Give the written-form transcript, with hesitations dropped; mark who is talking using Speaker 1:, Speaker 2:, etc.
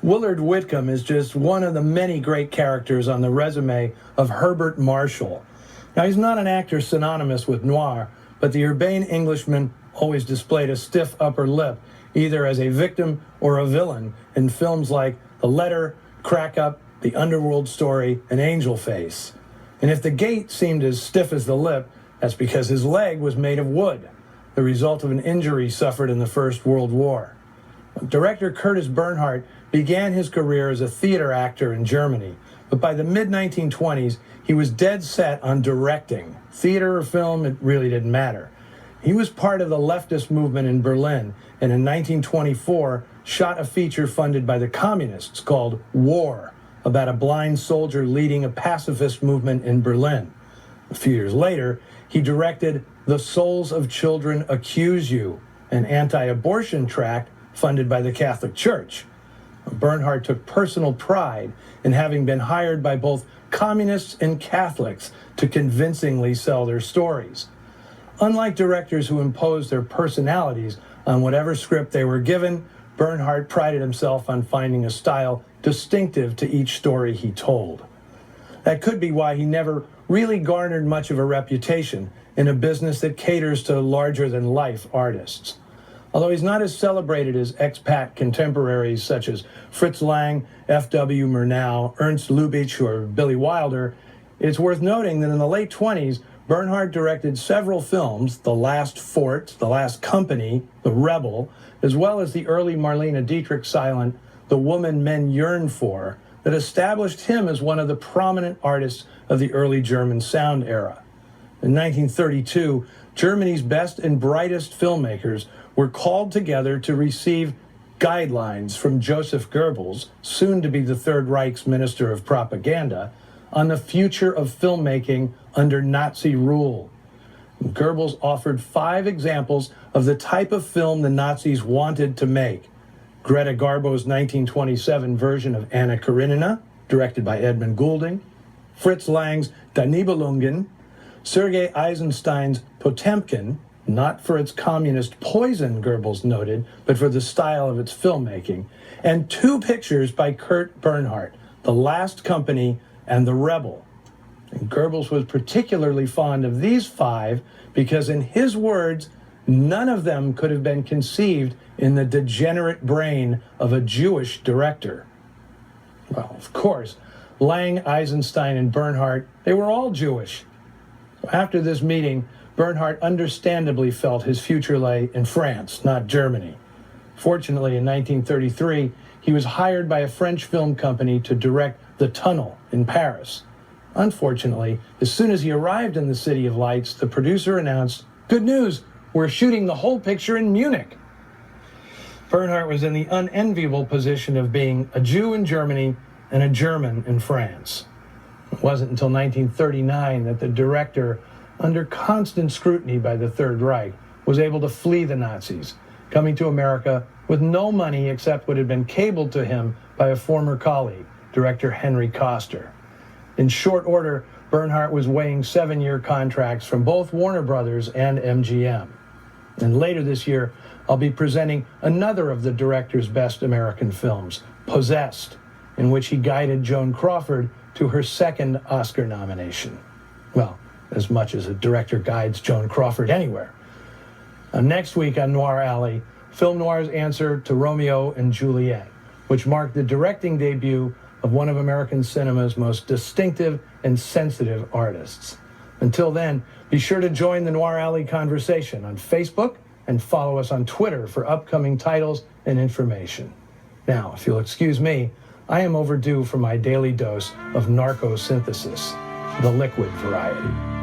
Speaker 1: Willard Whitcomb is just one of the many great characters on the resume of Herbert Marshall. Now, he's not an actor synonymous with noir, but the urbane Englishman always displayed a stiff upper lip, either as a victim or a villain, in films like The Letter, Crack Up, The Underworld Story, and Angel Face. And if the gait seemed as stiff as the lip, that's because his leg was made of wood, the result of an injury suffered in the First World War. Director Curtis Bernhardt began his career as a theater actor in Germany, but by the mid-1920s, he was dead set on directing. Theater or film, it really didn't matter. He was part of the leftist movement in Berlin, and in 1924 shot a feature funded by the communists called War, about a blind soldier leading a pacifist movement in Berlin. A few years later, he directed The Souls of Children Accuse You, an anti-abortion tract funded by the Catholic Church. Bernhardt took personal pride in having been hired by both communists and Catholics to convincingly sell their stories. Unlike directors who imposed their personalities on whatever script they were given, Bernhardt prided himself on finding a style distinctive to each story he told. That could be why he never really garnered much of a reputation in a business that caters to larger-than-life artists. Although he's not as celebrated as expat contemporaries such as Fritz Lang, F.W. Murnau, Ernst Lubitsch, or Billy Wilder, it's worth noting that in the late 20s, Bernhardt directed several films, The Last Fort, The Last Company, The Rebel, as well as the early Marlene Dietrich silent The Woman Men Yearn For, that established him as one of the prominent artists of the early German sound era. In 1932, Germany's best and brightest filmmakers were called together to receive guidelines from Joseph Goebbels, soon to be the Third Reich's Minister of Propaganda, on the future of filmmaking under Nazi rule. Goebbels offered 5 examples of the type of film the Nazis wanted to make. Greta Garbo's 1927 version of Anna Karenina, directed by Edmund Goulding, Fritz Lang's Die Nibelungen, Sergei Eisenstein's Potemkin, not for its communist poison, Goebbels noted, but for the style of its filmmaking, and 2 pictures by Kurt Bernhardt, The Last Company and The Rebel. And Goebbels was particularly fond of these 5 because, in his words, none of them could have been conceived in the degenerate brain of a Jewish director. Well, of course, Lang, Eisenstein, and Bernhardt, they were all Jewish. After this meeting, Bernhardt understandably felt his future lay in France, not Germany. Fortunately, in 1933, he was hired by a French film company to direct The Tunnel in Paris. Unfortunately, as soon as he arrived in the City of Lights, the producer announced, "Good news, we're shooting the whole picture in Munich." Bernhardt was in the unenviable position of being a Jew in Germany and a German in France. It wasn't until 1939 that the director, under constant scrutiny by the Third Reich, was able to flee the Nazis, coming to America with no money except what had been cabled to him by a former colleague, director Henry Koster. In short order, Bernhardt was weighing 7-year contracts from both Warner Brothers and MGM. And later this year, I'll be presenting another of the director's best American films, Possessed, in which he guided Joan Crawford to her 2nd Oscar nomination. Well, as much as a director guides Joan Crawford anywhere. Next week on Noir Alley, Film Noir's answer to Romeo and Juliet, which marked the directing debut of one of American cinema's most distinctive and sensitive artists. Until then, be sure to join the Noir Alley conversation on Facebook and follow us on Twitter for upcoming titles and information. Now, if you'll excuse me, I am overdue for my daily dose of narco synthesis, the liquid variety.